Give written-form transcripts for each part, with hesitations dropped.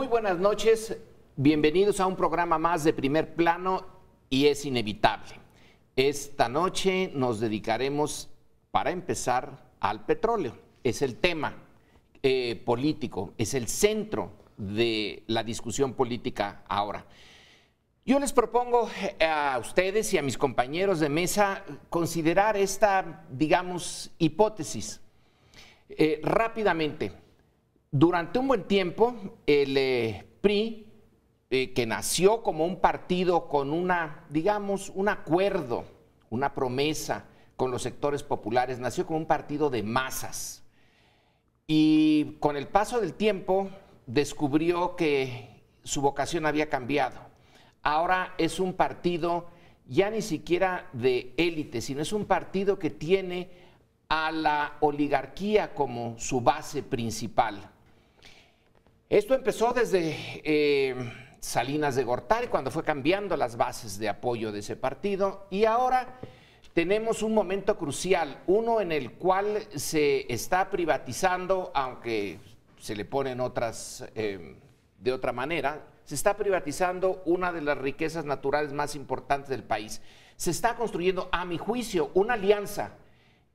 Muy buenas noches, bienvenidos a un programa más de Primer Plano y es inevitable. Esta noche nos dedicaremos, para empezar, al petróleo. Es el tema político, es el centro de la discusión política ahora. Yo les propongo a ustedes y a mis compañeros de mesa considerar esta, digamos, hipótesis. Rápidamente, durante un buen tiempo, el PRI, que nació como un partido con una, digamos, un acuerdo, una promesa con los sectores populares, nació como un partido de masas. Y con el paso del tiempo descubrió que su vocación había cambiado. Ahora es un partido ya ni siquiera de élite, sino es un partido que tiene a la oligarquía como su base principal. Esto empezó desde Salinas de Gortari, cuando fue cambiando las bases de apoyo de ese partido, y ahora tenemos un momento crucial, uno en el cual se está privatizando, aunque se le ponen otras de otra manera, se está privatizando una de las riquezas naturales más importantes del país. Se está construyendo, a mi juicio, una alianza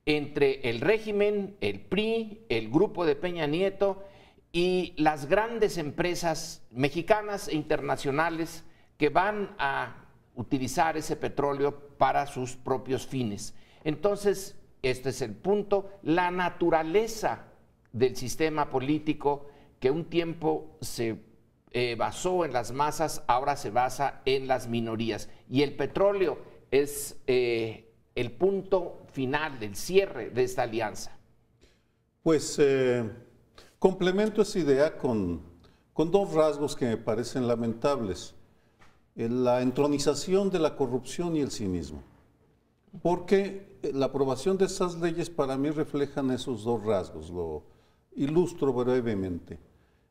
entre el régimen, el PRI, el grupo de Peña Nieto y las grandes empresas mexicanas e internacionales que van a utilizar ese petróleo para sus propios fines. Entonces, este es el punto, la naturaleza del sistema político que un tiempo se basó en las masas, ahora se basa en las minorías. Y el petróleo es el punto final del cierre de esta alianza. Pues complemento esa idea con dos rasgos que me parecen lamentables. La entronización de la corrupción y el cinismo. Porque la aprobación de esas leyes para mí reflejan esos dos rasgos. Lo ilustro brevemente.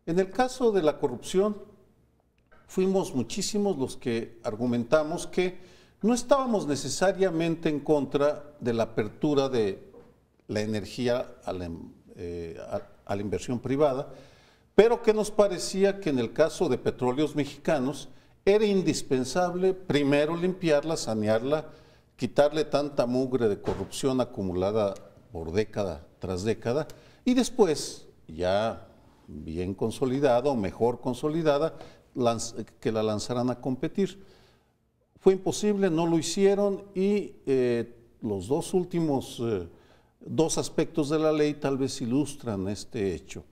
En el caso de la corrupción, fuimos muchísimos los que argumentamos que no estábamos necesariamente en contra de la apertura de la energía a la inversión privada, pero que nos parecía que en el caso de Petróleos Mexicanos era indispensable primero limpiarla, sanearla, quitarle tanta mugre de corrupción acumulada por década tras década y después, ya bien consolidada o mejor consolidada, que la lanzaran a competir. Fue imposible, no lo hicieron y los dos últimos dos aspectos de la ley tal vez ilustran este hecho.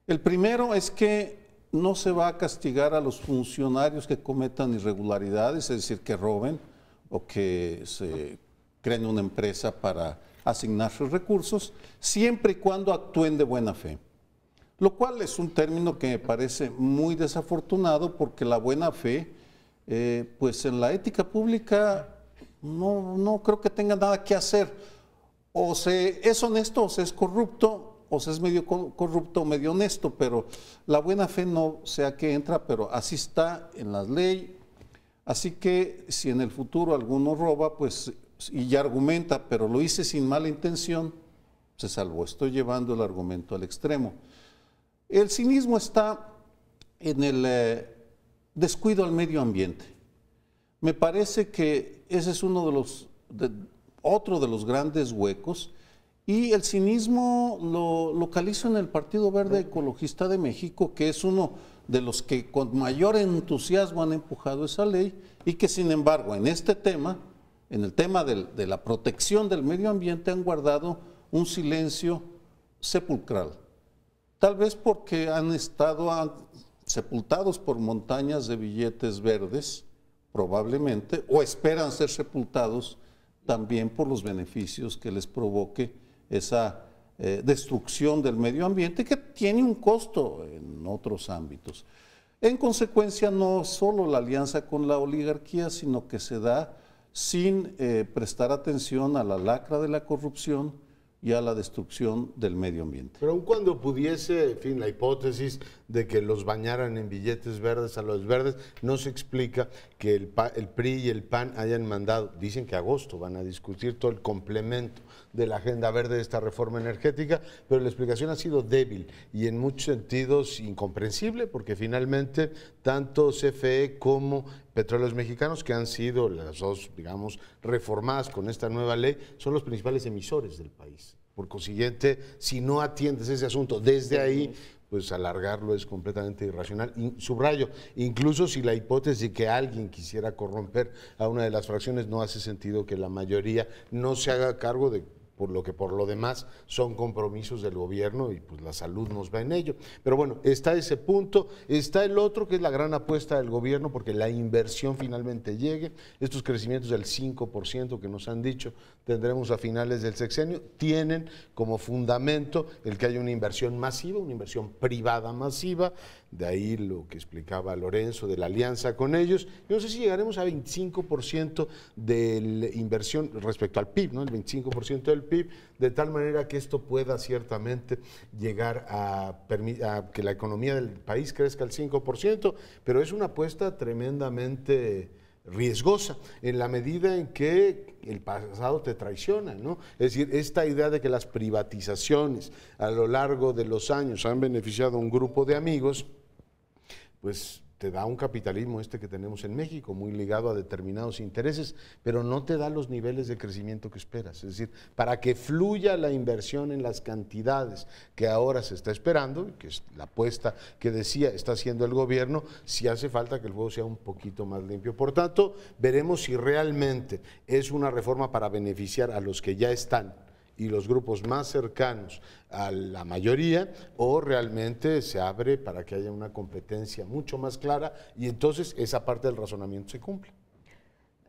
El primero es que no se va a castigar a los funcionarios que cometan irregularidades, es decir, que roben o que se creen una empresa para asignar sus recursos, siempre y cuando actúen de buena fe. Lo cual es un término que me parece muy desafortunado porque la buena fe, pues en la ética pública no creo que tenga nada que hacer. O se es honesto o se es corrupto, o se es medio corrupto o medio honesto, pero la buena fe no sé a qué entra, pero así está en la ley. Así que si en el futuro alguno roba, pues, y ya argumenta, pero lo hice sin mala intención, se salvó. Estoy llevando el argumento al extremo. El cinismo está en el descuido al medio ambiente. Me parece que ese es otro de los grandes huecos y el cinismo lo localizo en el Partido Verde Ecologista de México, que es uno de los que con mayor entusiasmo han empujado esa ley y que sin embargo en este tema, en el tema de la protección del medio ambiente han guardado un silencio sepulcral. Tal vez porque han estado sepultados por montañas de billetes verdes, probablemente, o esperan ser sepultados también por los beneficios que les provoque esa destrucción del medio ambiente que tiene un costo en otros ámbitos. En consecuencia, no solo la alianza con la oligarquía, sino que se da sin prestar atención a la lacra de la corrupción, y a la destrucción del medio ambiente. Pero aun cuando pudiese, en fin, la hipótesis de que los bañaran en billetes verdes a los verdes, no se explica que el PRI y el PAN hayan mandado, dicen que agosto van a discutir todo el complemento de la agenda verde de esta reforma energética, pero la explicación ha sido débil y en muchos sentidos incomprensible, porque finalmente tanto CFE como Petróleos Mexicanos, que han sido las dos, digamos, reformadas con esta nueva ley, son los principales emisores del país. Por consiguiente, si no atiendes ese asunto desde ahí, pues alargarlo es completamente irracional. Y subrayo, incluso si la hipótesis de que alguien quisiera corromper a una de las fracciones, no hace sentido que la mayoría no se haga cargo de por lo que por lo demás son compromisos del gobierno y pues la salud nos va en ello. Pero bueno, está ese punto, está el otro que es la gran apuesta del gobierno porque la inversión finalmente llegue, estos crecimientos del 5% que nos han dicho tendremos a finales del sexenio, tienen como fundamento el que haya una inversión masiva, una inversión privada masiva, de ahí lo que explicaba Lorenzo de la alianza con ellos. Yo no sé si llegaremos a 25% de la inversión respecto al PIB, ¿no? El 25% del PIB, de tal manera que esto pueda ciertamente llegar a que la economía del país crezca al 5%, pero es una apuesta tremendamente riesgosa en la medida en que el pasado te traiciona, ¿no? Es decir, esta idea de que las privatizaciones a lo largo de los años han beneficiado a un grupo de amigos, pues te da un capitalismo que tenemos en México, muy ligado a determinados intereses, pero no te da los niveles de crecimiento que esperas. Es decir, para que fluya la inversión en las cantidades que ahora se está esperando, que es la apuesta que decía está haciendo el gobierno, sí hace falta que el juego sea un poquito más limpio. Por tanto, veremos si realmente es una reforma para beneficiar a los que ya están y los grupos más cercanos a la mayoría, o realmente se abre para que haya una competencia mucho más clara y entonces esa parte del razonamiento se cumple.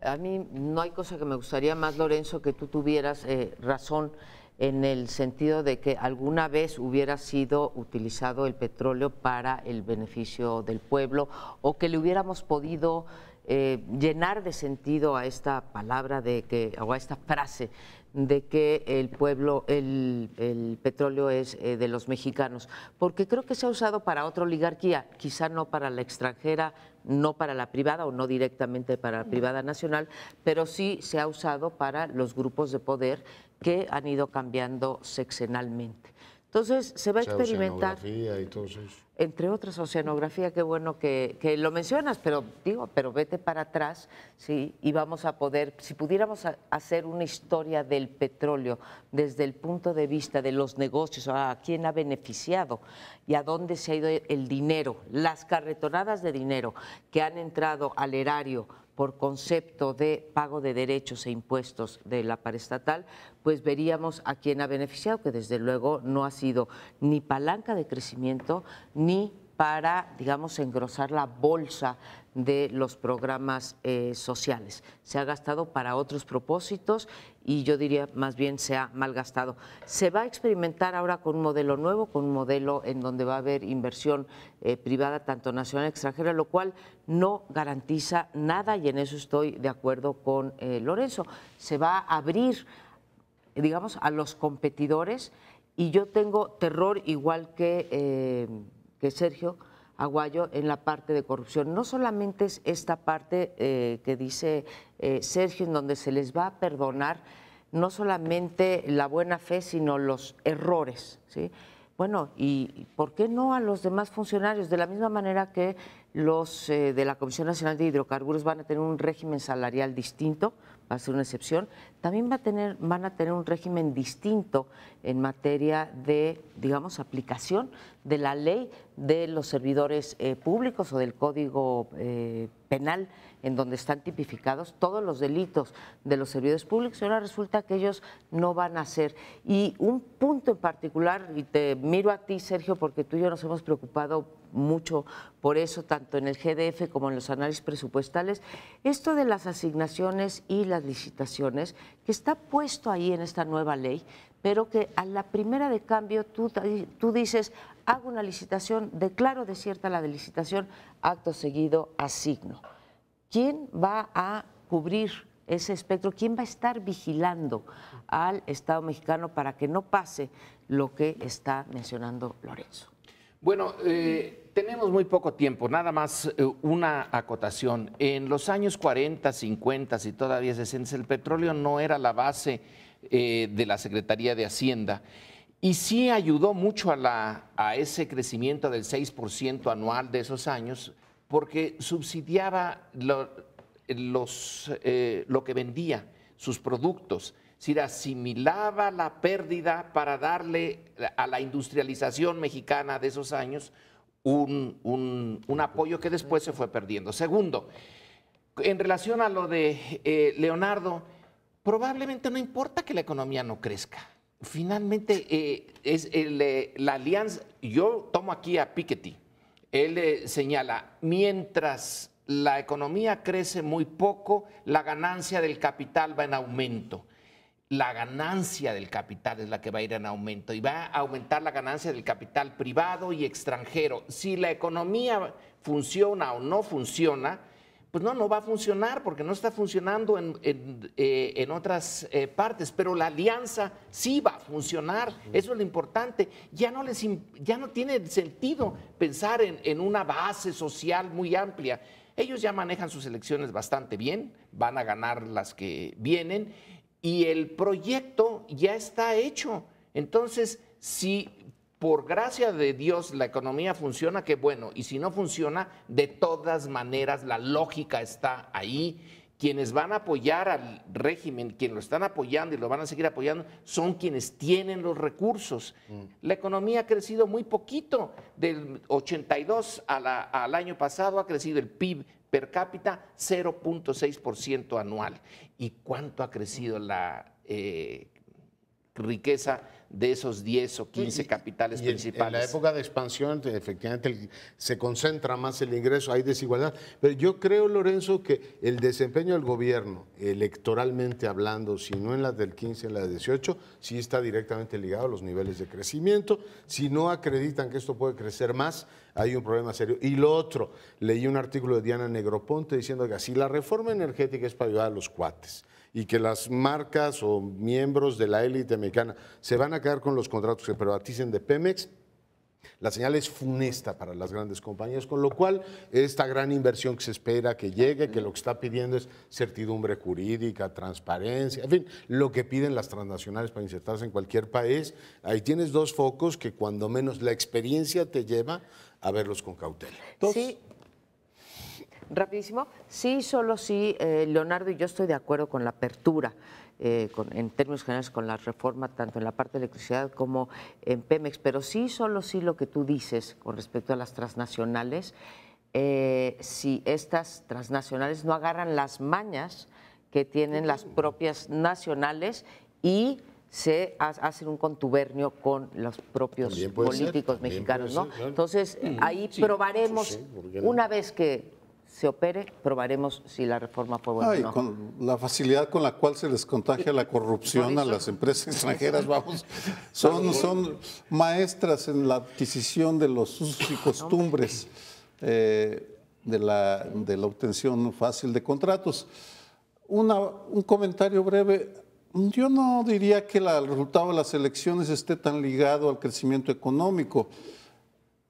A mí no hay cosa que me gustaría más, Lorenzo, que tú tuvieras razón en el sentido de que alguna vez hubiera sido utilizado el petróleo para el beneficio del pueblo o que le hubiéramos podido llenar de sentido a esta palabra o a esta frase de que el pueblo, el petróleo es de los mexicanos, porque creo que se ha usado para otra oligarquía, quizá no para la extranjera, no para la privada o no directamente para la privada nacional, pero sí se ha usado para los grupos de poder que han ido cambiando sexenalmente. Entonces se va a experimentar, y todo eso. Entre otras, oceanografía, qué bueno que lo mencionas, pero vete para atrás, ¿sí? Y vamos a poder, si pudiéramos hacer una historia del petróleo desde el punto de vista de los negocios, a quién ha beneficiado y a dónde se ha ido el dinero, las carretonadas de dinero que han entrado al erario por concepto de pago de derechos e impuestos de la paraestatal, pues veríamos a quién ha beneficiado, que desde luego no ha sido ni palanca de crecimiento, ni para, digamos, engrosar la bolsa de los programas sociales. Se ha gastado para otros propósitos y yo diría más bien se ha malgastado. Se va a experimentar ahora con un modelo nuevo, con un modelo en donde va a haber inversión privada, tanto nacional como extranjera, lo cual no garantiza nada y en eso estoy de acuerdo con Lorenzo. Se va a abrir, digamos, a los competidores y yo tengo terror igual que Sergio Aguayo en la parte de corrupción. No solamente es esta parte que dice Sergio, en donde se les va a perdonar no solamente la buena fe, sino los errores, ¿sí? Bueno, ¿y por qué no a los demás funcionarios? De la misma manera que los de la Comisión Nacional de Hidrocarburos van a tener un régimen salarial distinto, va a ser una excepción, también van a tener un régimen distinto en materia de, digamos, aplicación de la ley de los servidores públicos o del Código Penal, en donde están tipificados todos los delitos de los servidores públicos. Ahora resulta que ellos no van a hacer. Y un punto en particular, y te miro a ti, Sergio, porque tú y yo nos hemos preocupado mucho por eso, tanto en el GDF como en los análisis presupuestales, esto de las asignaciones y las licitaciones, que está puesto ahí en esta nueva ley, pero que a la primera de cambio tú dices, hago una licitación, declaro desierta la de licitación, acto seguido asigno. ¿Quién va a cubrir ese espectro? ¿Quién va a estar vigilando al Estado mexicano para que no pase lo que está mencionando Lorenzo? Bueno, tenemos muy poco tiempo, nada más una acotación. En los años 40, 50 y todavía 60, el petróleo no era la base de la Secretaría de Hacienda y sí ayudó mucho a ese crecimiento del 6% anual de esos años porque subsidiaba lo que vendía, sus productos. Es decir, asimilaba la pérdida para darle a la industrialización mexicana de esos años un apoyo que después se fue perdiendo. Segundo, en relación a lo de Leonardo, probablemente no importa que la economía no crezca. Finalmente, la alianza, yo tomo aquí a Piketty, él señala, mientras la economía crece muy poco, la ganancia del capital va en aumento. La ganancia del capital es la que va a ir en aumento y va a aumentar la ganancia del capital privado y extranjero. Si la economía funciona o no funciona, pues no va a funcionar porque no está funcionando en otras partes, pero la alianza sí va a funcionar, eso es lo importante. Ya no tiene sentido pensar en una base social muy amplia. Ellos ya manejan sus elecciones bastante bien, van a ganar las que vienen y el proyecto ya está hecho. Entonces, si por gracia de Dios la economía funciona, qué bueno. Y si no funciona, de todas maneras la lógica está ahí. Quienes van a apoyar al régimen, quienes lo están apoyando y lo van a seguir apoyando, son quienes tienen los recursos. La economía ha crecido muy poquito. Del 82 al año pasado ha crecido el PIB per cápita 0.6% anual. ¿Y cuánto ha crecido la riqueza de esos 10 o 15 capitales principales? En la época de expansión, efectivamente, se concentra más el ingreso, hay desigualdad. Pero yo creo, Lorenzo, que el desempeño del gobierno, electoralmente hablando, si no en la del 15, en la del 18, sí está directamente ligado a los niveles de crecimiento. Si no acreditan que esto puede crecer más, hay un problema serio. Y lo otro, leí un artículo de Diana Negroponte diciendo que si la reforma energética es para ayudar a los cuates y que las marcas o miembros de la élite mexicana se van a quedar con los contratos que privaticen de Pemex, la señal es funesta para las grandes compañías, con lo cual esta gran inversión que se espera que llegue, que lo que está pidiendo es certidumbre jurídica, transparencia, en fin, lo que piden las transnacionales para insertarse en cualquier país. Ahí tienes dos focos que cuando menos la experiencia te lleva a verlos con cautela. Sí. Rapidísimo. Sí, solo sí, Leonardo, y yo estoy de acuerdo con la apertura, en términos generales, con la reforma, tanto en la parte de electricidad como en Pemex, pero sí, solo sí lo que tú dices con respecto a las transnacionales, si estas transnacionales no agarran las mañas que tienen las propias nacionales y se hacen un contubernio con los propios políticos mexicanos, ¿no? Claro. Entonces, ahí probaremos, una vez que se opere, probaremos si la reforma fue buena o no. Con la facilidad con la cual se les contagia la corrupción a las empresas extranjeras, vamos, son maestras en la adquisición de los usos y costumbres de la obtención fácil de contratos. Un comentario breve. Yo no diría que el resultado de las elecciones esté tan ligado al crecimiento económico.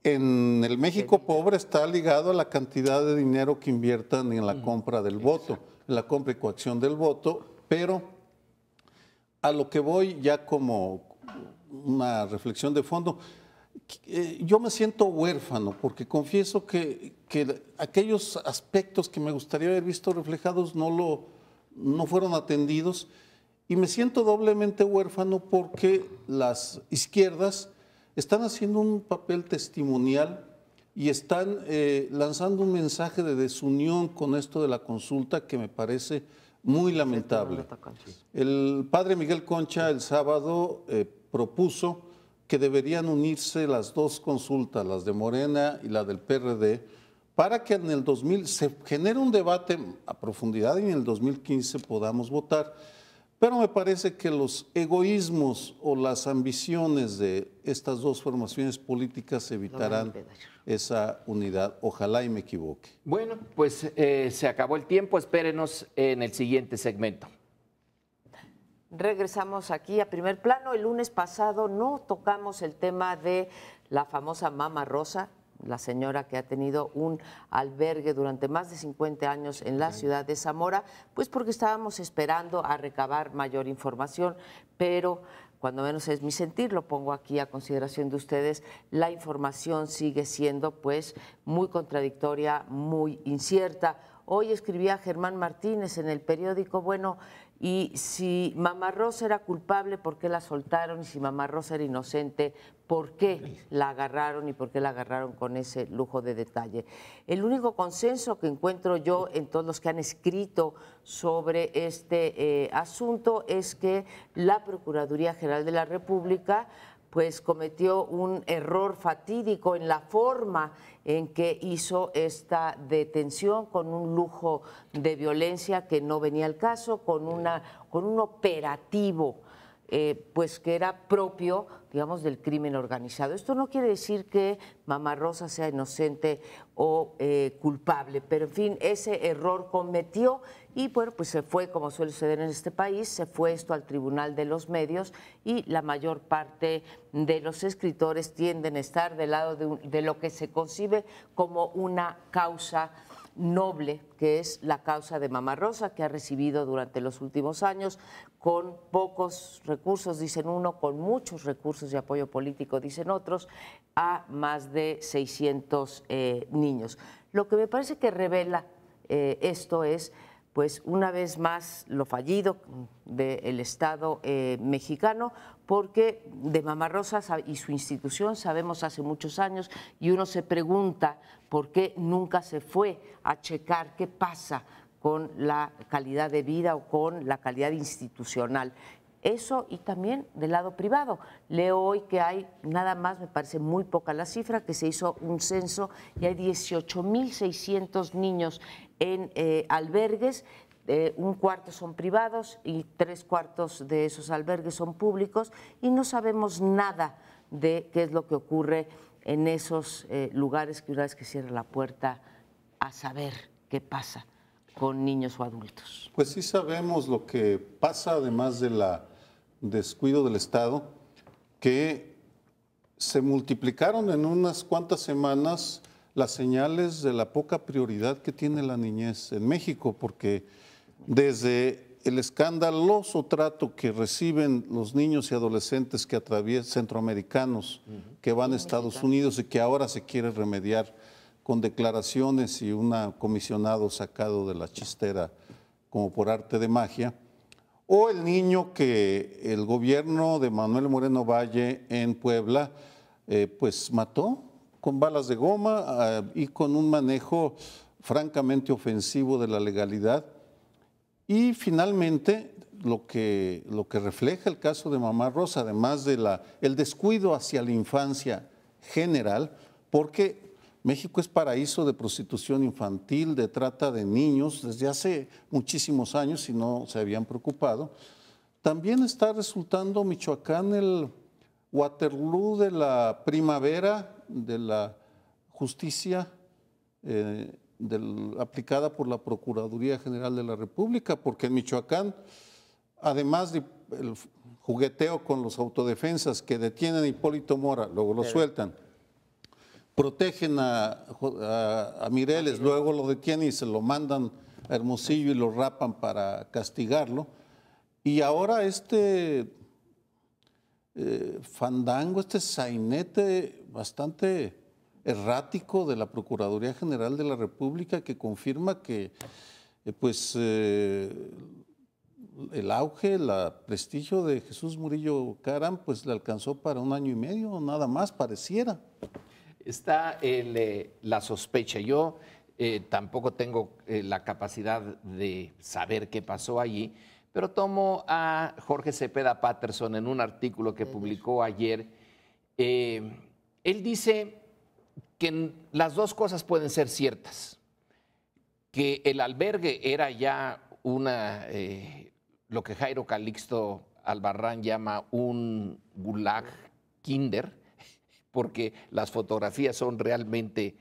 En el México pobre está ligado a la cantidad de dinero que inviertan en la compra del voto, en la compra y coacción del voto, pero a lo que voy ya como una reflexión de fondo, yo me siento huérfano porque confieso que aquellos aspectos que me gustaría haber visto reflejados no fueron atendidos y me siento doblemente huérfano porque las izquierdas están haciendo un papel testimonial y están lanzando un mensaje de desunión con esto de la consulta que me parece muy lamentable. El padre Miguel Concha el sábado propuso que deberían unirse las dos consultas, las de Morena y la del PRD, para que en el 2000 se genere un debate a profundidad y en el 2015 podamos votar. Pero me parece que los egoísmos o las ambiciones de estas dos formaciones políticas evitarán esa unidad. Ojalá y me equivoque. Bueno, pues se acabó el tiempo. Espérenos en el siguiente segmento. Regresamos aquí a Primer Plano. El lunes pasado no tocamos el tema de la famosa Mama Rosa, la señora que ha tenido un albergue durante más de 50 años en la ciudad de Zamora, pues porque estábamos esperando a recabar mayor información, pero cuando menos es mi sentir, lo pongo aquí a consideración de ustedes, la información sigue siendo pues muy contradictoria, muy incierta. Hoy escribía Germán Martínez en el periódico, bueno, y si Mama Rosa era culpable, ¿por qué la soltaron? Y si Mama Rosa era inocente, ¿por qué la agarraron y por qué la agarraron con ese lujo de detalle? El único consenso que encuentro yo en todos los que han escrito sobre este asunto es que la Procuraduría General de la República pues cometió un error fatídico en la forma en que hizo esta detención, con un lujo de violencia que no venía al caso, con un operativo pues que era propio, digamos, del crimen organizado. Esto no quiere decir que Mama Rosa sea inocente o culpable, pero en fin, ese error cometió y bueno, pues se fue, como suele suceder en este país, se fue esto al Tribunal de los Medios y la mayor parte de los escritores tienden a estar del lado de lo que se concibe como una causa noble, que es la causa de Mama Rosa, que ha recibido durante los últimos años, con pocos recursos, dicen uno, con muchos recursos de apoyo político, dicen otros, a más de 600 niños. Lo que me parece que revela esto es, pues una vez más, lo fallido del Estado mexicano, porque de Mama Rosa y su institución sabemos hace muchos años y uno se pregunta por qué nunca se fue a checar qué pasa con la calidad de vida o con la calidad institucional. Eso y también del lado privado. Leo hoy que hay nada más, me parece muy poca la cifra, que se hizo un censo y hay 18,600 niños en albergues. Un cuarto son privados y 3/4 de esos albergues son públicos y no sabemos nada de qué es lo que ocurre en esos lugares que una vez que cierra la puerta a saber qué pasa con niños o adultos. Pues sí sabemos lo que pasa, además del descuido del Estado, que se multiplicaron en unas cuantas semanas las señales de la poca prioridad que tiene la niñez en México, porque desde el escandaloso trato que reciben los niños y adolescentes que atraviesan, centroamericanos, que van a Estados Unidos y que ahora se quiere remediar con declaraciones y un comisionado sacado de la chistera como por arte de magia, o el niño que el gobierno de Manuel Moreno Valle en Puebla pues mató con balas de goma y con un manejo francamente ofensivo de la legalidad. Y finalmente, lo que refleja el caso de Mama Rosa, además de el descuido hacia la infancia general, porque México es paraíso de prostitución infantil, de trata de niños, desde hace muchísimos años y no se habían preocupado. También está resultando Michoacán el Waterloo de la primavera de la justicia aplicada por la Procuraduría General de la República, porque en Michoacán, además del jugueteo con los autodefensas que detienen a Hipólito Mora, luego lo sueltan, protegen a Mireles, luego lo detienen y se lo mandan a Hermosillo y lo rapan para castigarlo, y ahora este fandango, este sainete bastante errático de la Procuraduría General de la República, que confirma que el auge, el prestigio de Jesús Murillo Caram pues le alcanzó para 1 año y medio, nada más pareciera. Está la sospecha. Yo tampoco tengo la capacidad de saber qué pasó allí, pero tomo a Jorge Cepeda Patterson en un artículo que publicó ayer. Él dice que las dos cosas pueden ser ciertas, que el albergue era ya lo que Jairo Calixto Albarrán llama un gulag kinder, porque las fotografías son realmente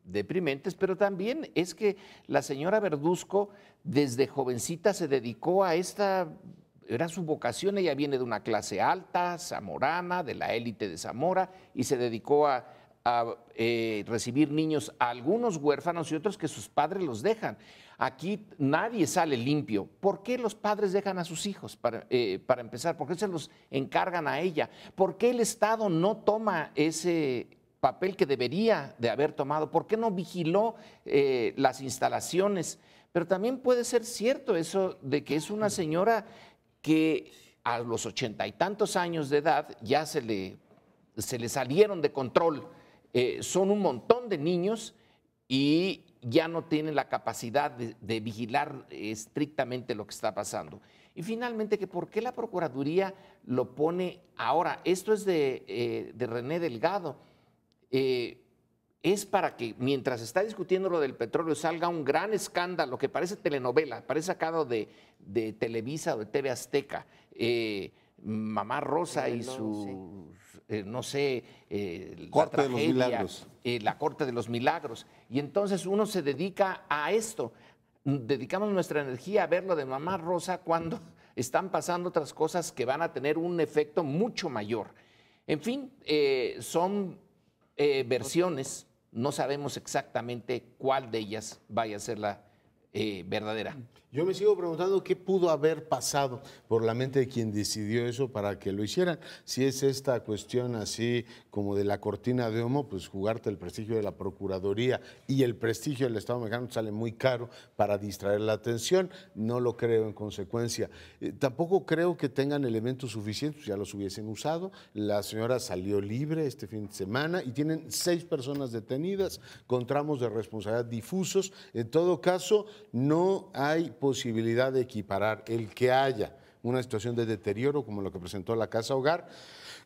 deprimentes, pero también es que la señora Verduzco desde jovencita se dedicó a era su vocación, ella viene de una clase alta, zamorana, de la élite de Zamora, y se dedicó a recibir niños, a algunos huérfanos y otros que sus padres los dejan. Aquí nadie sale limpio. ¿Por qué los padres dejan a sus hijos, para empezar? ¿Por qué se los encargan a ella? ¿Por qué el Estado no toma ese papel que debería de haber tomado? ¿Por qué no vigiló las instalaciones? Pero también puede ser cierto eso de que es una señora que a los 80 y tantos años de edad ya se le salieron de control. Son un montón de niños y ya no tienen la capacidad de vigilar estrictamente lo que está pasando. Y finalmente, que ¿por qué la Procuraduría lo pone ahora? Esto es de René Delgado. Es para que mientras está discutiendo lo del petróleo salga un gran escándalo que parece telenovela, parece sacado de Televisa o de TV Azteca. Mamá Rosa y su, no sé, Corte de los Milagros. La Corte de los Milagros. Y entonces uno se dedica a esto. Dedicamos nuestra energía a ver lo de Mamá Rosa cuando están pasando otras cosas que van a tener un efecto mucho mayor. En fin, son versiones. No sabemos exactamente cuál de ellas vaya a ser la verdadera. Yo me sigo preguntando qué pudo haber pasado por la mente de quien decidió eso para que lo hicieran. Si es esta cuestión así como de la cortina de humo, pues jugarte el prestigio de la Procuraduría y el prestigio del Estado mexicano sale muy caro para distraer la atención. No lo creo en consecuencia. Tampoco creo que tengan elementos suficientes, ya los hubiesen usado. La señora salió libre este fin de semana y tienen 6 personas detenidas con tramos de responsabilidad difusos. En todo caso, no hay posibilidad de equiparar el que haya una situación de deterioro como lo que presentó la Casa Hogar,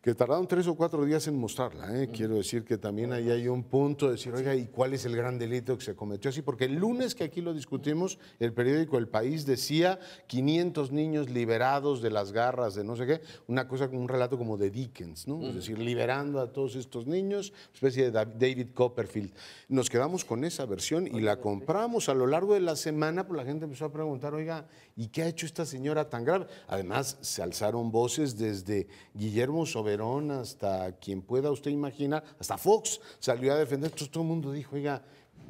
que tardaron 3 o 4 días en mostrarla. Quiero decir que también ahí hay un punto de decir, oiga, ¿y cuál es el gran delito que se cometió así? Porque el lunes que aquí lo discutimos, el periódico El País decía 500 niños liberados de las garras de no sé qué, una cosa como un relato como de Dickens, ¿no? Es decir, liberando a todos estos niños, especie de David Copperfield. Nos quedamos con esa versión y la compramos. A lo largo de la semana, pues la gente empezó a preguntar, oiga, ¿y qué ha hecho esta señora tan grave? Además, se alzaron voces desde Guillermo Soberón hasta quien pueda usted imaginar, hasta Fox salió a defender. Entonces todo el mundo dijo, oiga,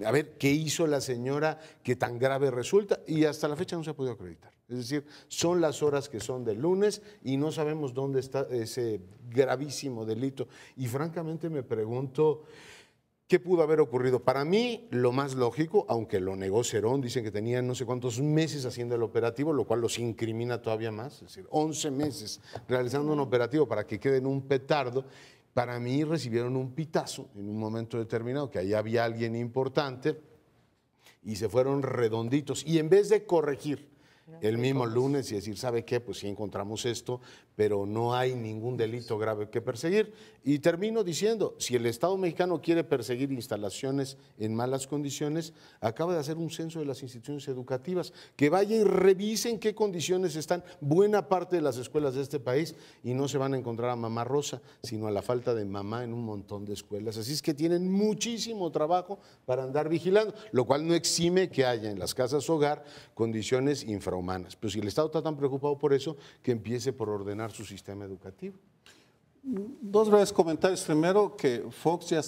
a ver, ¿qué hizo la señora que tan grave resulta? Y hasta la fecha no se ha podido acreditar. Es decir, son las horas que son del lunes y no sabemos dónde está ese gravísimo delito. Y francamente me pregunto, ¿qué pudo haber ocurrido? Para mí, lo más lógico, aunque lo negó Cerón, dicen que tenían no sé cuántos meses haciendo el operativo, lo cual los incrimina todavía más, es decir, 11 meses realizando un operativo para que quede en un petardo. Para mí recibieron un pitazo en un momento determinado, que ahí había alguien importante, y se fueron redonditos. Y en vez de corregir el mismo lunes y decir, ¿sabe qué? Pues sí encontramos esto, pero no hay ningún delito grave que perseguir. Y termino diciendo, si el Estado mexicano quiere perseguir instalaciones en malas condiciones, acaba de hacer un censo de las instituciones educativas, que vaya y revisen qué condiciones están buena parte de las escuelas de este país y no se van a encontrar a Mamá Rosa, sino a la falta de mamá en un montón de escuelas. Así es que tienen muchísimo trabajo para andar vigilando, lo cual no exime que haya en las casas hogar condiciones infrahumanas. Pero si el Estado está tan preocupado por eso, que empiece por ordenar su sistema educativo. 2 breves comentarios. Primero, que Fox ya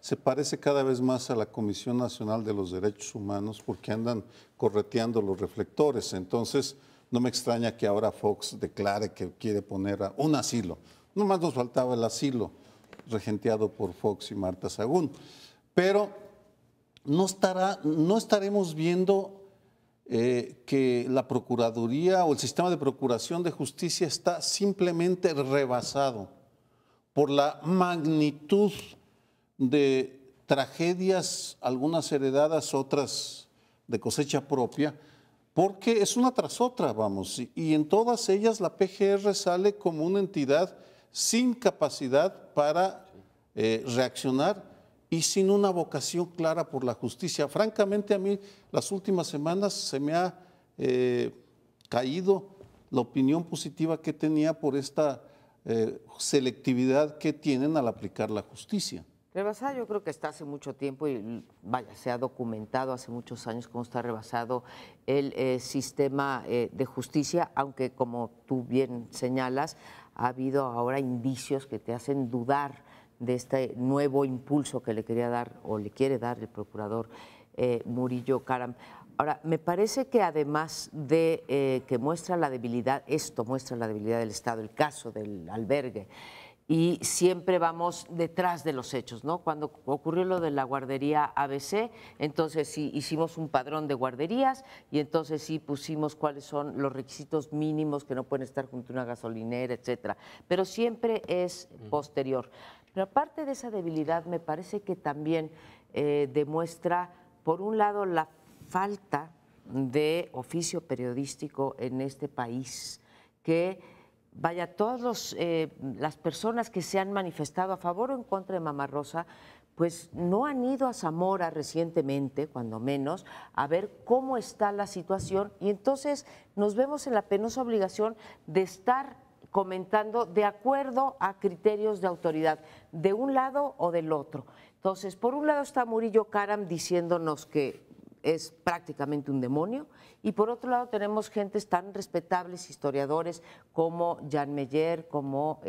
se parece cada vez más a la Comisión Nacional de los Derechos Humanos porque andan correteando los reflectores. Entonces, no me extraña que ahora Fox declare que quiere poner un asilo. Nomás nos faltaba el asilo, regenteado por Fox y Marta Sagún. Pero no estaremos viendo que la Procuraduría o el sistema de procuración de justicia está simplemente rebasado por la magnitud de tragedias, algunas heredadas, otras de cosecha propia, porque es una tras otra, vamos, y en todas ellas la PGR sale como una entidad sin capacidad para reaccionar y sin una vocación clara por la justicia. Francamente, a mí las últimas semanas se me ha caído la opinión positiva que tenía por esta selectividad que tienen al aplicar la justicia. Rebasada yo creo que está hace mucho tiempo y vaya, se ha documentado hace muchos años cómo está rebasado el sistema de justicia, aunque como tú bien señalas, ha habido ahora indicios que te hacen dudar de este nuevo impulso que le quería dar o le quiere dar el procurador Murillo Karam. Ahora, me parece que además de que muestra la debilidad, esto muestra la debilidad del Estado, el caso del albergue, y siempre vamos detrás de los hechos, ¿no? Cuando ocurrió lo de la guardería ABC, entonces sí hicimos un padrón de guarderías y entonces sí pusimos cuáles son los requisitos mínimos que no pueden estar junto a una gasolinera, etcétera. Pero siempre es posterior. Pero aparte de esa debilidad, me parece que también demuestra, por un lado, la falta de oficio periodístico en este país, que vaya, todas las personas que se han manifestado a favor o en contra de Mama Rosa, pues no han ido a Zamora recientemente, cuando menos, a ver cómo está la situación y entonces nos vemos en la penosa obligación de estar comentando de acuerdo a criterios de autoridad, de un lado o del otro. Entonces, por un lado está Murillo Karam diciéndonos que es prácticamente un demonio, y por otro lado tenemos gentes tan respetables, historiadores como Jan Meyer, como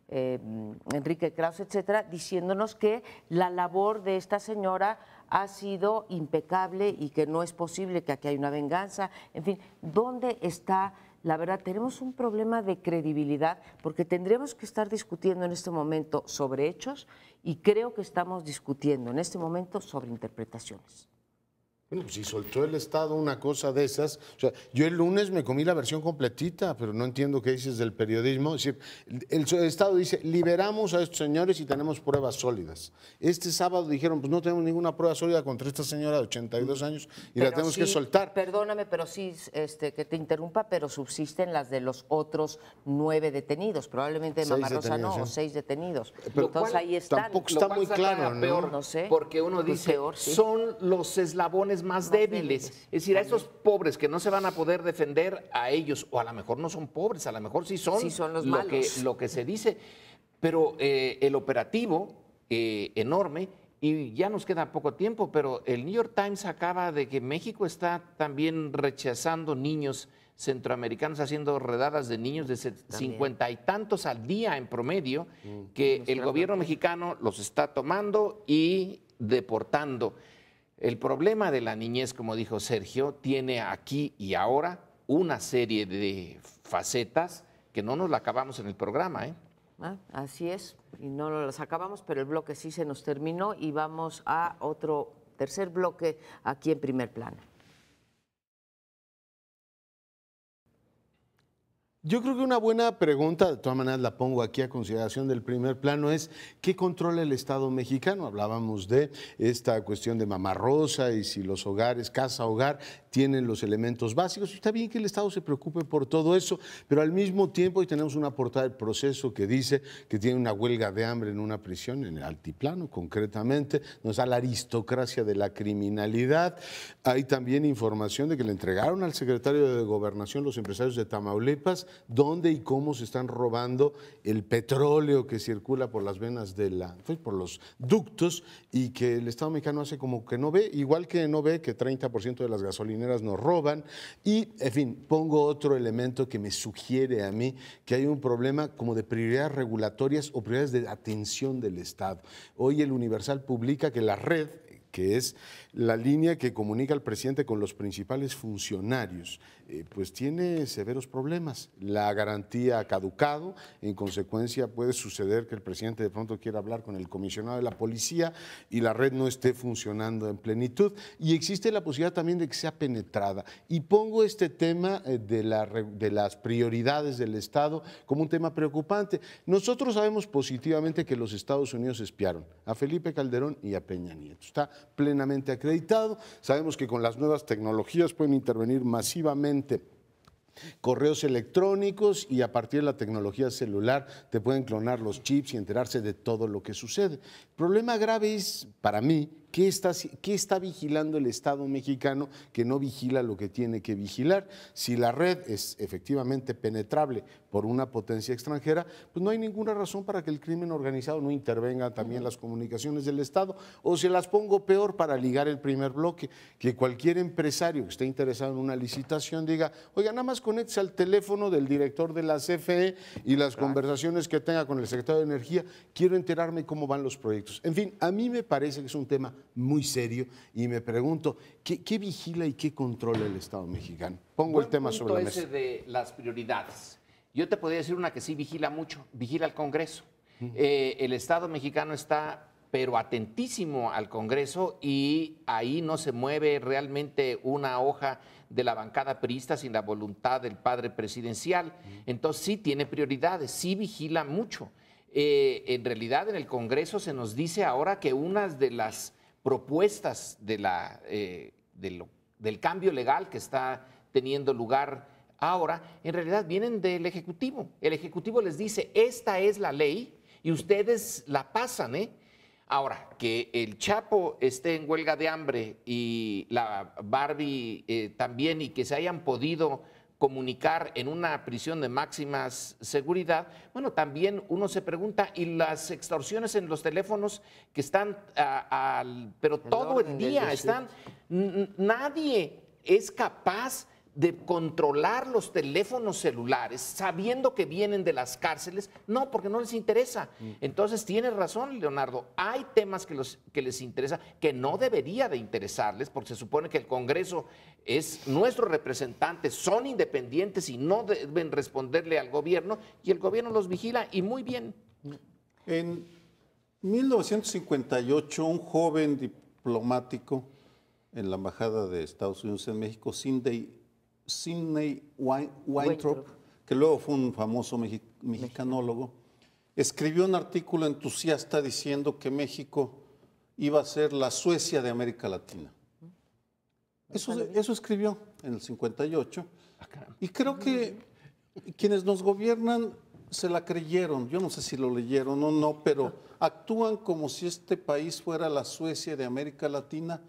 Enrique Krauss, etcétera, diciéndonos que la labor de esta señora ha sido impecable y que no es posible, que aquí hay una venganza. En fin, ¿dónde está? La verdad, tenemos un problema de credibilidad porque tendríamos que estar discutiendo en este momento sobre hechos y creo que estamos discutiendo en este momento sobre interpretaciones. Bueno, pues si soltó el Estado una cosa de esas, o sea, yo el lunes me comí la versión completita, pero no entiendo qué dices del periodismo. Es decir, el Estado dice, liberamos a estos señores y tenemos pruebas sólidas. Este sábado dijeron, pues no tenemos ninguna prueba sólida contra esta señora de 82 años y pero la tenemos que soltar. Perdóname, pero sí, que te interrumpa, pero subsisten las de los otros 9 detenidos, probablemente Mama Rosa no, o 6 detenidos. Pero entonces ahí están. Tampoco está muy claro, ¿no? Peor, no sé. Porque uno Pues dice, peor, sí. son los eslabones más débiles. Es decir, a esos pobres que no se van a poder defender, a ellos, o a lo mejor no son pobres, a lo mejor sí son los malos. lo que se dice. Pero el operativo enorme, y ya nos queda poco tiempo, pero el New York Times acaba de que México está también rechazando niños centroamericanos, haciendo redadas de niños de 50 y tantos al día en promedio, que el gobierno mexicano los está tomando y deportando. El problema de la niñez, como dijo Sergio, tiene aquí y ahora una serie de facetas que no nos la acabamos en el programa, ¿eh? Así es, y no las acabamos, pero el bloque sí se nos terminó y vamos a otro tercer bloque aquí en Primer Plano. Yo creo que una buena pregunta, de todas maneras la pongo aquí a consideración del Primer Plano, es ¿qué controla el Estado mexicano? Hablábamos de esta cuestión de Mama Rosa y si los hogares, casa-hogar, tienen los elementos básicos. Está bien que el Estado se preocupe por todo eso, pero al mismo tiempo, y tenemos una portada del Proceso que dice que tiene una huelga de hambre en una prisión, en el Altiplano concretamente, donde está la aristocracia de la criminalidad. Hay también información de que le entregaron al secretario de Gobernación los empresarios de Tamaulipas dónde y cómo se están robando el petróleo que circula por las venas por los ductos, y que el Estado mexicano hace como que no ve, igual que no ve que 30% de las gasolineras nos roban. Y, en fin, pongo otro elemento que me sugiere a mí que hay un problema como de prioridades regulatorias o prioridades de atención del Estado. Hoy el Universal publica que la red, que es la línea que comunica al presidente con los principales funcionarios, pues tiene severos problemas. La garantía ha caducado, en consecuencia puede suceder que el presidente de pronto quiera hablar con el comisionado de la policía y la red no esté funcionando en plenitud, y existe la posibilidad también de que sea penetrada. Y pongo este tema de las prioridades del Estado como un tema preocupante. Nosotros sabemos positivamente que los Estados Unidos espiaron a Felipe Calderón y a Peña Nieto. Está plenamente acreditado. Sabemos que con las nuevas tecnologías pueden intervenir masivamente correos electrónicos, y a partir de la tecnología celular te pueden clonar los chips y enterarse de todo lo que sucede. El problema grave es, para mí, ¿Qué está vigilando el Estado mexicano que no vigila lo que tiene que vigilar? Si la red es efectivamente penetrable por una potencia extranjera, pues no hay ninguna razón para que el crimen organizado no intervenga también las comunicaciones del Estado. O se las pongo peor para ligar el primer bloque, que cualquier empresario que esté interesado en una licitación diga, oiga, nada más conéctese al teléfono del director de la CFE y las conversaciones que tenga con el secretario de Energía, quiero enterarme cómo van los proyectos. En fin, a mí me parece que es un tema muy serio y me pregunto, ¿qué vigila y qué controla el Estado mexicano? Pongo el tema sobre la mesa. Ese de las prioridades. Yo te podría decir una que sí vigila mucho, vigila al Congreso. El Estado mexicano está, pero atentísimo al Congreso, y ahí no se mueve realmente una hoja de la bancada priista sin la voluntad del padre presidencial. Entonces sí tiene prioridades, sí vigila mucho. En realidad en el Congreso se nos dice ahora que una de las propuestas del cambio legal que está teniendo lugar ahora, en realidad vienen del Ejecutivo. El Ejecutivo les dice, esta es la ley y ustedes la pasan, ¿eh? Ahora, que el Chapo esté en huelga de hambre y la Barbie también, y que se hayan podido comunicar en una prisión de máxima seguridad, bueno, también uno se pregunta, y las extorsiones en los teléfonos que están, pero todo el día están, nadie es capaz de controlar los teléfonos celulares sabiendo que vienen de las cárceles, no, porque no les interesa. Entonces tienes razón, Leonardo, hay temas que les interesa, que no debería de interesarles, porque se supone que el Congreso es nuestro representante, son independientes y no deben responderle al gobierno, y el gobierno los vigila, y muy bien. En 1958, un joven diplomático en la Embajada de Estados Unidos en México, Sidney Weintraub, que luego fue un famoso mexicanólogo, escribió un artículo entusiasta diciendo que México iba a ser la Suecia de América Latina. Eso escribió en el 58. Y creo que quienes nos gobiernan se la creyeron. Yo no sé si lo leyeron o no, pero actúan como si este país fuera la Suecia de América Latina,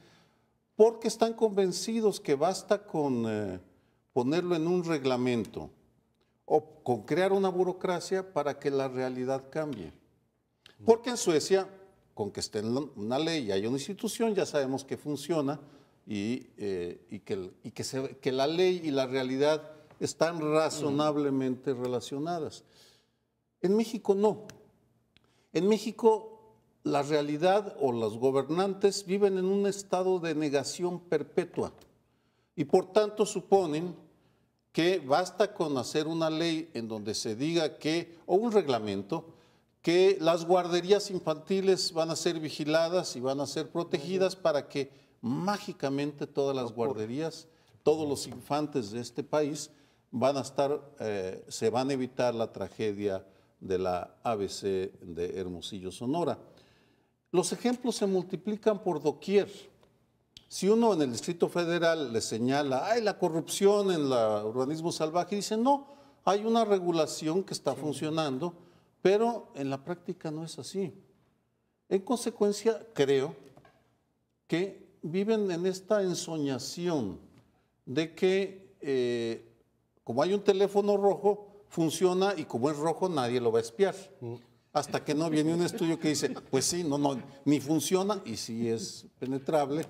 porque están convencidos que basta con ponerlo en un reglamento o con crear una burocracia para que la realidad cambie. Porque en Suecia, con que esté en una ley y haya una institución, ya sabemos que funciona y que la ley y la realidad están razonablemente relacionadas. En México no. En México la realidad o los gobernantes viven en un estado de negación perpetua y por tanto suponen que basta con hacer una ley en donde se diga que, o un reglamento, que las guarderías infantiles van a ser vigiladas y van a ser protegidas para que mágicamente todas las guarderías, todos los infantes de este país van a estar, se van a evitar la tragedia de la ABC de Hermosillo, Sonora. Los ejemplos se multiplican por doquier. Si uno en el Distrito Federal le señala, hay la corrupción en el urbanismo salvaje, dice, no, hay una regulación que está funcionando, pero en la práctica no es así. En consecuencia, creo que viven en esta ensoñación de que como hay un teléfono rojo, funciona y como es rojo nadie lo va a espiar. Hasta que no viene un estudio que dice, pues sí, no, ni funciona y sí es penetrable.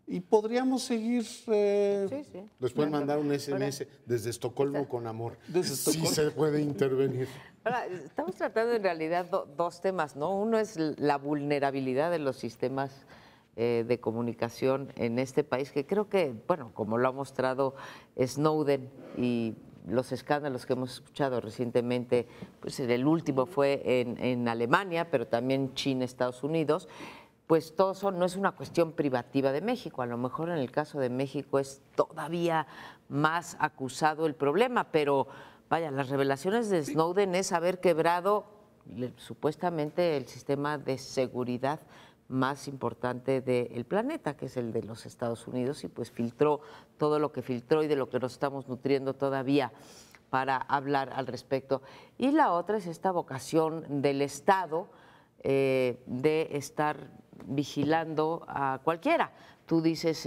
Y podríamos seguir... Les pueden mandar un SMS desde Estocolmo con amor. Desde Estocolmo. Sí se puede intervenir. Ahora, estamos tratando en realidad dos temas, ¿no? Uno es la vulnerabilidad de los sistemas de comunicación en este país, que creo que, bueno, como lo ha mostrado Snowden y los escándalos que hemos escuchado recientemente, pues el último fue en Alemania, pero también China, Estados Unidos, pues todo eso no es una cuestión privativa de México. A lo mejor en el caso de México es todavía más acusado el problema, pero vaya, las revelaciones de Snowden es haber quebrado supuestamente el sistema de seguridad más importante del planeta, que es el de los Estados Unidos, y pues filtró todo lo que filtró y de lo que nos estamos nutriendo todavía para hablar al respecto. Y la otra es esta vocación del Estado de estar vigilando a cualquiera. Tú dices,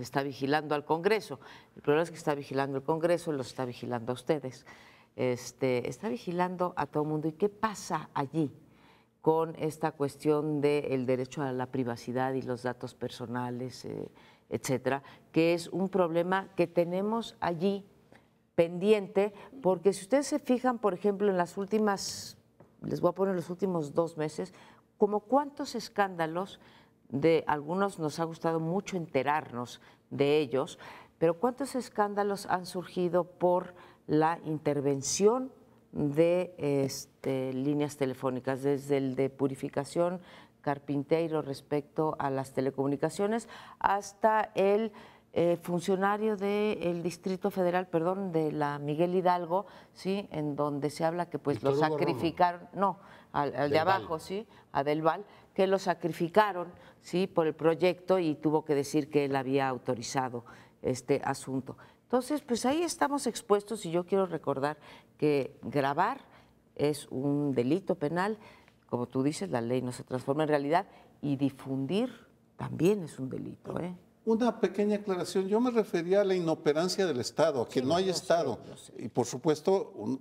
está vigilando al Congreso. El problema es que está vigilando el Congreso, los está vigilando a ustedes. Está vigilando a todo el mundo. ¿Y qué pasa allí con esta cuestión del derecho a la privacidad y los datos personales, etcétera? Que es un problema que tenemos allí pendiente, porque si ustedes se fijan, por ejemplo, en las últimas, les voy a poner los últimos 2 meses, como cuántos escándalos, de algunos nos ha gustado mucho enterarnos de ellos, pero cuántos escándalos han surgido por la intervención de líneas telefónicas, desde el de Purificación Carpinteiro respecto a las telecomunicaciones hasta el funcionario del Distrito Federal, perdón, de la Miguel Hidalgo, ¿sí? En donde se habla que pues lo sacrificaron, no, al de abajo, ¿sí? A Del Val, que lo sacrificaron, ¿sí? Por el proyecto y tuvo que decir que él había autorizado este asunto. Entonces, pues ahí estamos expuestos y yo quiero recordar que grabar es un delito penal, como tú dices, la ley no se transforma en realidad, y difundir también es un delito, ¿eh? Una pequeña aclaración, yo me refería a la inoperancia del Estado, a que no hay Estado. Y por supuesto,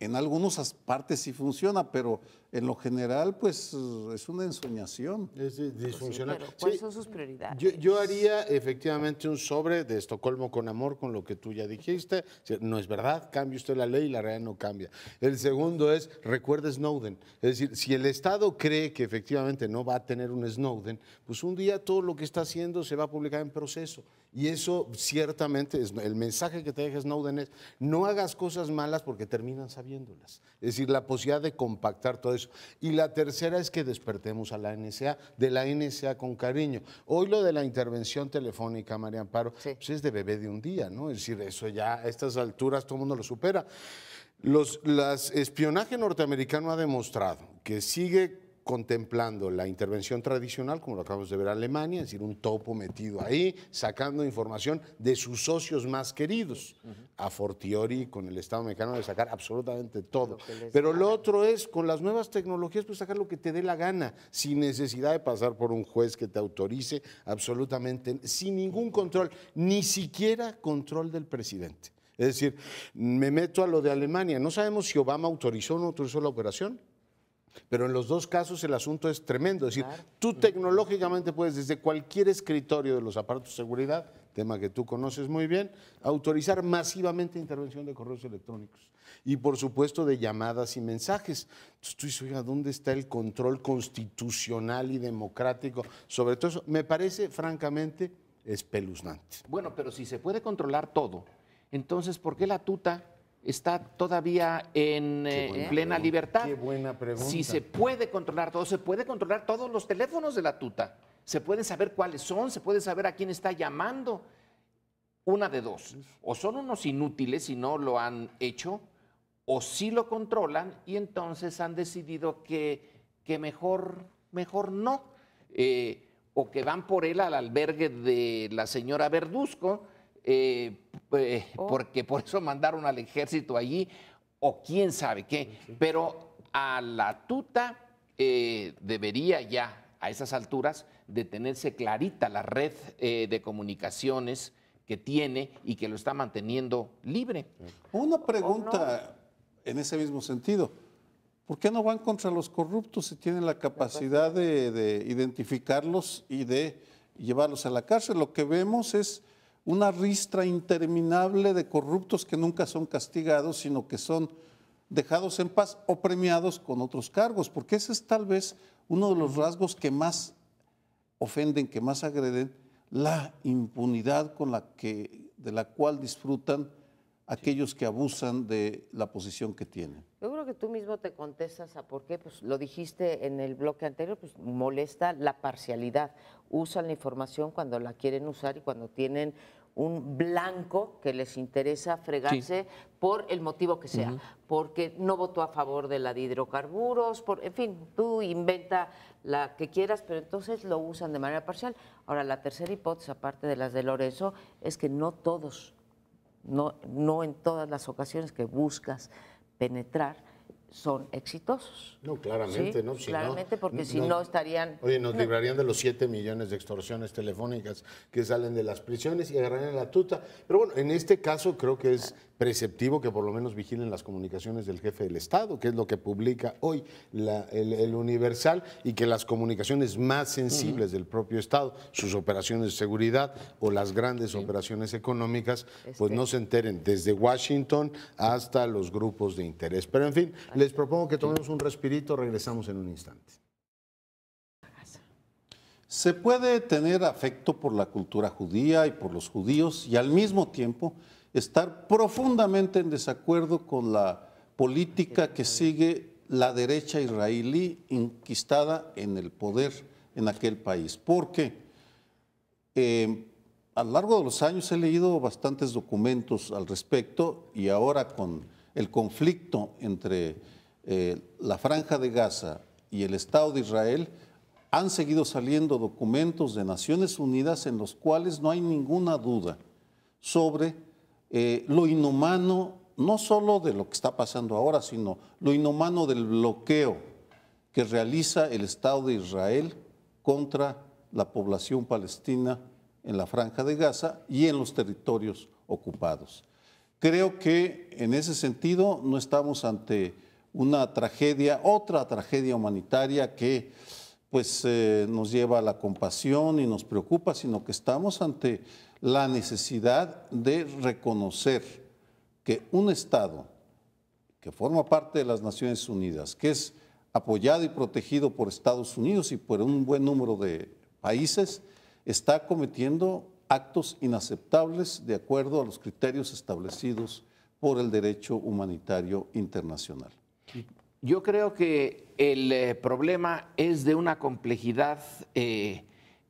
en algunas partes sí funciona, pero en lo general, pues es una ensoñación. Es disfuncional. Pero ¿cuáles son sus prioridades? Yo haría efectivamente un sobre de Estocolmo con amor, con lo que tú ya dijiste. No es verdad, cambie usted la ley y la realidad no cambia. El segundo es, recuerde Snowden. Es decir, si el Estado cree que efectivamente no va a tener un Snowden, pues un día todo lo que está haciendo se va a publicar en proceso. Y eso ciertamente, el mensaje que te deja Snowden es, no hagas cosas malas porque terminan sabiéndolas. Es decir, la posibilidad de compactar todo eso. Y la tercera es que despertemos a la NSA, de la NSA con cariño. Hoy lo de la intervención telefónica, María Amparo, sí, pues es de bebé de un día, ¿no? Es decir, eso ya a estas alturas todo el mundo lo supera. El espionaje norteamericano ha demostrado que sigue contemplando la intervención tradicional, como lo acabamos de ver en Alemania, es decir, un topo metido ahí, sacando información de sus socios más queridos, a fortiori con el Estado mexicano de sacar absolutamente todo. Pero lo otro es, con las nuevas tecnologías, pues sacar lo que te dé la gana, sin necesidad de pasar por un juez que te autorice, absolutamente, sin ningún control, ni siquiera control del presidente. Es decir, me meto a lo de Alemania, no sabemos si Obama autorizó o no autorizó la operación. Pero en los dos casos el asunto es tremendo. Es decir, tú tecnológicamente puedes desde cualquier escritorio de los aparatos de seguridad, tema que tú conoces muy bien, autorizar masivamente intervención de correos electrónicos y por supuesto de llamadas y mensajes. Entonces tú dices, oiga, ¿dónde está el control constitucional y democrático sobre todo eso? Me parece francamente espeluznante. Bueno, pero si se puede controlar todo, entonces ¿por qué la tuta está todavía en plena libertad? Qué buena pregunta. Si se puede controlar todo, se puede controlar todos los teléfonos de la tuta. Se pueden saber cuáles son, se puede saber a quién está llamando. Una de dos. O son unos inútiles y no lo han hecho, o sí lo controlan y entonces han decidido que mejor no. O que van por él al albergue de la señora Verduzco, porque por eso mandaron al ejército allí, o quién sabe qué. Pero a la tuta debería ya, a esas alturas, de tenerse clarita la red de comunicaciones que tiene y que lo está manteniendo libre. Una pregunta en ese mismo sentido. ¿Por qué no van contra los corruptos si tienen la capacidad de identificarlos y de llevarlos a la cárcel? Lo que vemos es una ristra interminable de corruptos que nunca son castigados, sino que son dejados en paz o premiados con otros cargos, porque ese es tal vez uno de los rasgos que más ofenden, que más agreden, la impunidad de la cual disfrutan aquellos que abusan de la posición que tienen. Yo creo que tú mismo te contestas a por qué, pues lo dijiste en el bloque anterior, pues molesta la parcialidad. Usan la información cuando la quieren usar y cuando tienen un blanco que les interesa fregarse por el motivo que sea, porque no votó a favor de la de hidrocarburos, en fin, tú inventa la que quieras, pero entonces lo usan de manera parcial. Ahora, la tercera hipótesis, aparte de las de Lorenzo, es que no todos, no en todas las ocasiones que buscas penetrar, son exitosos. No, claramente, ¿sí? ¿no? Si claramente, no, porque si no estarían... Oye, nos librarían de los 7 millones de extorsiones telefónicas que salen de las prisiones y agarrarían la tuta. Pero bueno, en este caso creo que es preceptivo que por lo menos vigilen las comunicaciones del jefe del Estado, que es lo que publica hoy el Universal, y que las comunicaciones más sensibles del propio Estado, sus operaciones de seguridad o las grandes operaciones económicas, pues no se enteren desde Washington hasta los grupos de interés. Pero en fin, les propongo que tomemos un respirito, regresamos en un instante. Se puede tener afecto por la cultura judía y por los judíos y al mismo tiempo estar profundamente en desacuerdo con la política que sigue la derecha israelí enquistada en el poder en aquel país. Porque a lo largo de los años he leído bastantes documentos al respecto y ahora con el conflicto entre la Franja de Gaza y el Estado de Israel, han seguido saliendo documentos de Naciones Unidas en los cuales no hay ninguna duda sobre lo inhumano, no solo de lo que está pasando ahora, sino lo inhumano del bloqueo que realiza el Estado de Israel contra la población palestina en la Franja de Gaza y en los territorios ocupados. Creo que en ese sentido no estamos ante una tragedia, otra tragedia humanitaria que pues nos lleva a la compasión y nos preocupa, sino que estamos ante la necesidad de reconocer que un Estado que forma parte de las Naciones Unidas, que es apoyado y protegido por Estados Unidos y por un buen número de países, está cometiendo actos inaceptables de acuerdo a los criterios establecidos por el derecho humanitario internacional. Yo creo que el problema es de una complejidad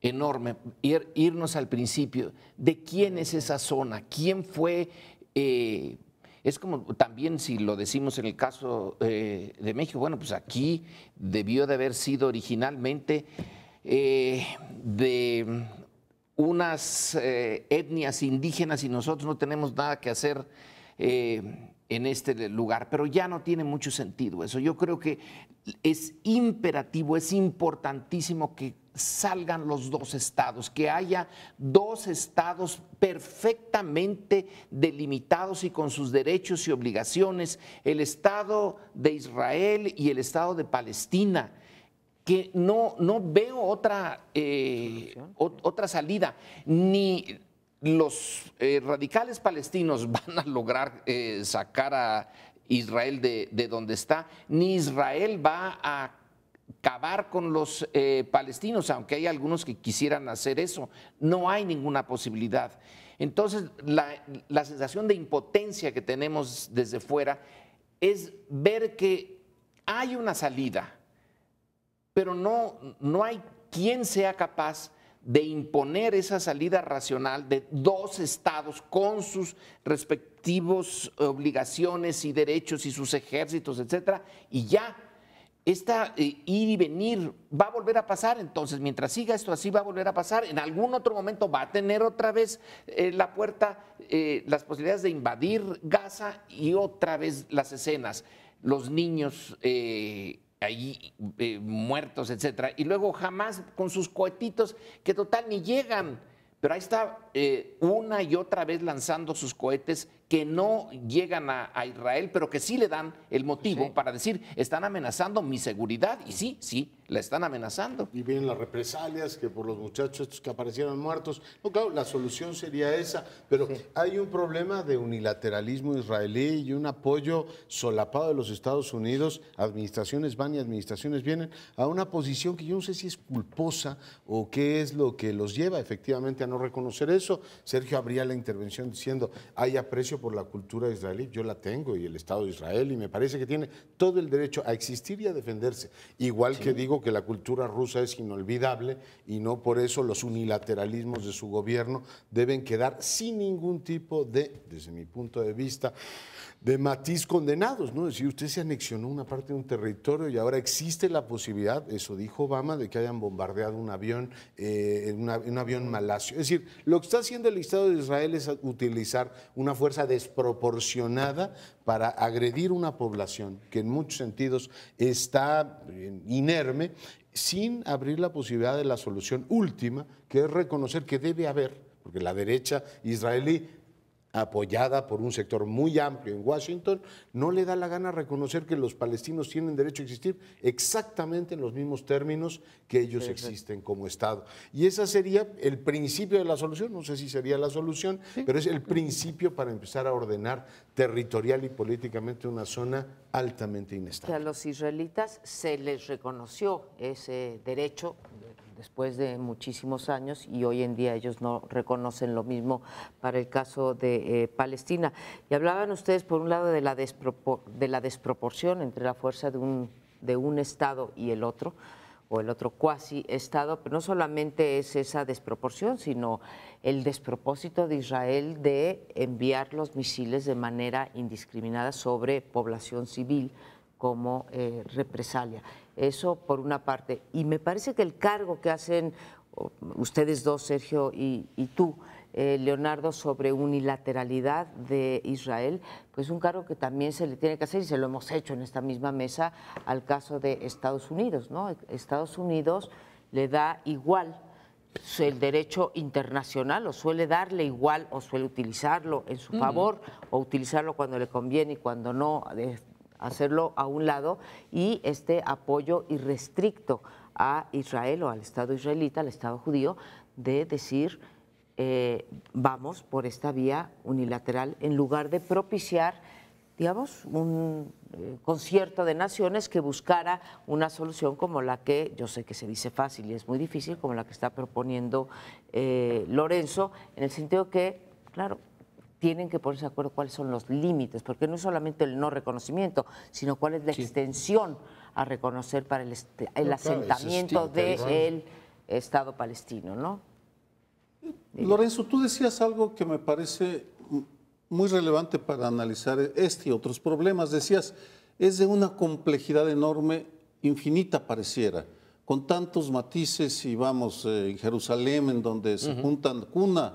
enorme. Irnos al principio, ¿de quién es esa zona? ¿Quién fue? Es como también si lo decimos en el caso de México, bueno, pues aquí debió de haber sido originalmente de unas etnias indígenas y nosotros no tenemos nada que hacer en este lugar, pero ya no tiene mucho sentido eso. Yo creo que es imperativo, es importantísimo que salgan los dos estados, que haya dos estados perfectamente delimitados y con sus derechos y obligaciones, el Estado de Israel y el Estado de Palestina, que no veo otra salida, ni los radicales palestinos van a lograr sacar a Israel de donde está, ni Israel va a acabar con los palestinos, aunque hay algunos que quisieran hacer eso. No hay ninguna posibilidad. Entonces, la sensación de impotencia que tenemos desde fuera es ver que hay una salida, pero no hay quien sea capaz de imponer esa salida racional de dos estados con sus respectivos obligaciones y derechos y sus ejércitos, etcétera, y ya esta ir y venir va a volver a pasar. Entonces, mientras siga esto así, va a volver a pasar. En algún otro momento va a tener otra vez la puerta, las posibilidades de invadir Gaza y otra vez las escenas, los niños ahí muertos, etcétera, y luego Hamás con sus cohetitos que total ni llegan, pero ahí está una y otra vez lanzando sus cohetes que no llegan a Israel, pero que sí le dan el motivo para decir, están amenazando mi seguridad, y sí, la están amenazando. Y vienen las represalias que por los muchachos estos que aparecieron muertos. No, claro, la solución sería esa, pero hay un problema de unilateralismo israelí y un apoyo solapado de los Estados Unidos. Administraciones van y administraciones vienen a una posición que yo no sé si es culposa o qué es lo que los lleva efectivamente a no reconocer eso. Sergio abría la intervención diciendo, hay aprecio por la cultura israelí, yo la tengo, y el Estado de Israel, y me parece que tiene todo el derecho a existir y a defenderse. Igual que digo que la cultura rusa es inolvidable y no por eso los unilateralismos de su gobierno deben quedar sin ningún tipo de, desde mi punto de vista, de matiz condenados, ¿no? Es decir, usted se anexionó una parte de un territorio y ahora existe la posibilidad, eso dijo Obama, de que hayan bombardeado un avión, un avión malasio. Es decir, lo que está haciendo el Estado de Israel es utilizar una fuerza de desproporcionada para agredir una población que en muchos sentidos está inerme, sin abrir la posibilidad de la solución última, que es reconocer que debe haber, porque la derecha israelí, apoyada por un sector muy amplio en Washington, no le da la gana reconocer que los palestinos tienen derecho a existir exactamente en los mismos términos que ellos existen como Estado. Y ese sería el principio de la solución, no sé si sería la solución, pero es el principio para empezar a ordenar territorial y políticamente una zona altamente inestable. Que a los israelitas se les reconoció ese derecho después de muchísimos años y hoy en día ellos no reconocen lo mismo para el caso de Palestina. Y hablaban ustedes por un lado de la desproporción entre la fuerza de un Estado y el otro, o el otro cuasi Estado, pero no solamente es esa desproporción, sino el despropósito de Israel de enviar los misiles de manera indiscriminada sobre población civil como represalia. Eso por una parte. Y me parece que el cargo que hacen ustedes dos, Sergio y tú, Leonardo, sobre unilateralidad de Israel, pues un cargo que también se le tiene que hacer y se lo hemos hecho en esta misma mesa al caso de Estados Unidos, ¿no? Estados Unidos le da igual el derecho internacional o suele darle igual o suele utilizarlo en su favor o utilizarlo cuando le conviene y cuando no, hacerlo a un lado, y este apoyo irrestricto a Israel o al Estado israelita, al Estado judío, de decir vamos por esta vía unilateral en lugar de propiciar, digamos, un concierto de naciones que buscara una solución como la que, yo sé que se dice fácil y es muy difícil, como la que está proponiendo Lorenzo, en el sentido que, claro, tienen que ponerse de acuerdo cuáles son los límites, porque no es solamente el no reconocimiento, sino cuál es la extensión a reconocer para el asentamiento del Estado palestino, ¿no? Lorenzo, tú decías algo que me parece muy relevante para analizar este y otros problemas. Decías, es de una complejidad enorme, infinita pareciera, con tantos matices, y vamos, en Jerusalén, en donde se juntan cuna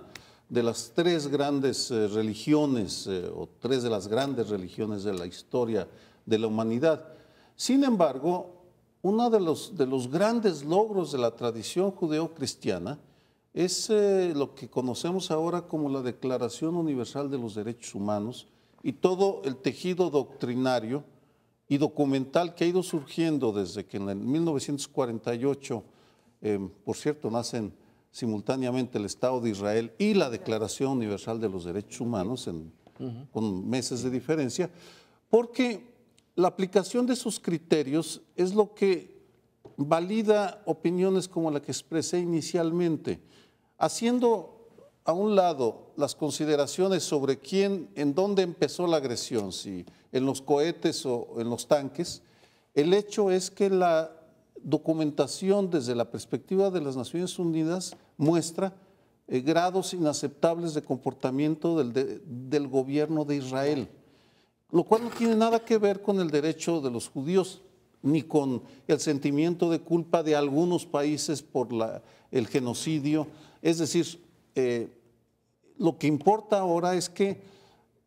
de las tres grandes religiones, o tres de las grandes religiones de la historia de la humanidad. Sin embargo, uno de los grandes logros de la tradición judeocristiana es lo que conocemos ahora como la Declaración Universal de los Derechos Humanos y todo el tejido doctrinario y documental que ha ido surgiendo desde que en el 1948, por cierto, nacen simultáneamente el Estado de Israel y la Declaración Universal de los Derechos Humanos, con meses de diferencia, porque la aplicación de esos criterios es lo que valida opiniones como la que expresé inicialmente, haciendo a un lado las consideraciones sobre quién, en dónde empezó la agresión, si en los cohetes o en los tanques. El hecho es que la documentación desde la perspectiva de las Naciones Unidas muestra grados inaceptables de comportamiento del gobierno de Israel, lo cual no tiene nada que ver con el derecho de los judíos ni con el sentimiento de culpa de algunos países por el genocidio. Es decir, lo que importa ahora es que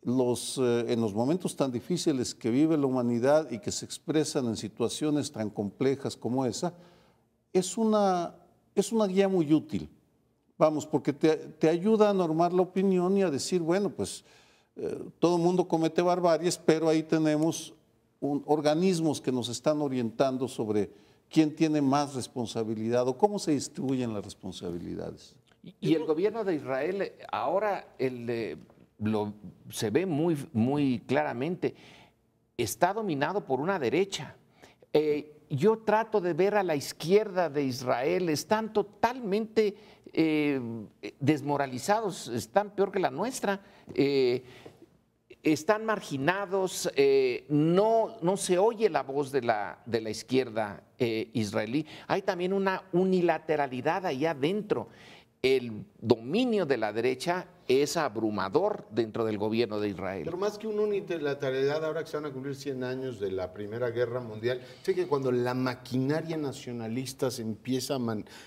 en los momentos tan difíciles que vive la humanidad y que se expresan en situaciones tan complejas como esa, es una guía muy útil. Vamos, porque te ayuda a normar la opinión y a decir, bueno, pues todo el mundo comete barbaries, pero ahí tenemos organismos que nos están orientando sobre quién tiene más responsabilidad o cómo se distribuyen las responsabilidades. Y el gobierno de Israel ahora se ve muy claramente, está dominado por una derecha. Yo trato de ver a la izquierda de Israel, están totalmente desmoralizados, están peor que la nuestra, están marginados, no se oye la voz de la izquierda israelí. Hay también una unilateralidad allá adentro. El dominio de la derecha es abrumador dentro del gobierno de Israel. Pero más que una unilateralidad, ahora que se van a cumplir 100 años de la Primera Guerra Mundial, sé que cuando la maquinaria nacionalista se empieza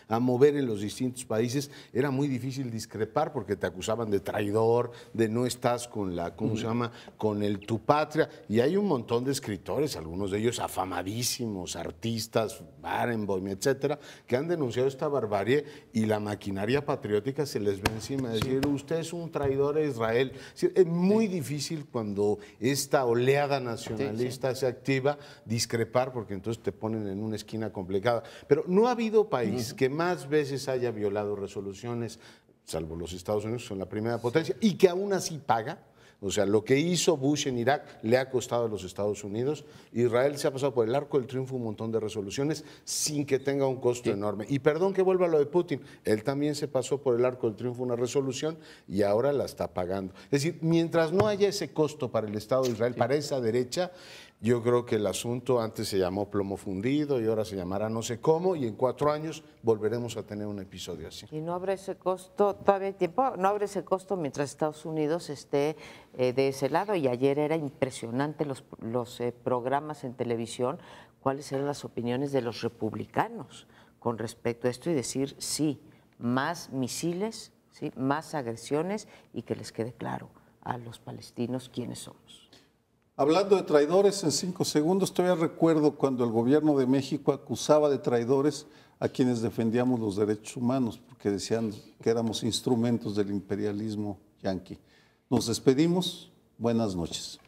a mover en los distintos países, era muy difícil discrepar porque te acusaban de traidor, de no estás con la, ¿cómo se llama?, con el tu patria. Y hay un montón de escritores, algunos de ellos afamadísimos, artistas, Barenboim, etcétera, que han denunciado esta barbarie y la maquinaria patriótica se les ve encima. Es decir, usted es un traidor a Israel. Es muy difícil cuando esta oleada nacionalista se activa discrepar, porque entonces te ponen en una esquina complicada. Pero no ha habido país que más veces haya violado resoluciones, salvo los Estados Unidos, que son la primera potencia, y que aún así paga. O sea, lo que hizo Bush en Irak le ha costado a los Estados Unidos. Israel se ha pasado por el arco del triunfo un montón de resoluciones sin que tenga un costo enorme. Y perdón que vuelva a lo de Putin, él también se pasó por el arco del triunfo una resolución y ahora la está pagando. Es decir, mientras no haya ese costo para el Estado de Israel, para esa derecha, yo creo que el asunto antes se llamó plomo fundido y ahora se llamará no sé cómo, y en 4 años volveremos a tener un episodio así. Y no habrá ese costo, todavía hay tiempo, no habrá ese costo mientras Estados Unidos esté de ese lado. Y ayer era impresionante los programas en televisión, cuáles eran las opiniones de los republicanos con respecto a esto y decir sí, más misiles, sí, más agresiones y que les quede claro a los palestinos quiénes somos. Hablando de traidores, en 5 segundos, todavía recuerdo cuando el gobierno de México acusaba de traidores a quienes defendíamos los derechos humanos, porque decían que éramos instrumentos del imperialismo yanqui. Nos despedimos, buenas noches.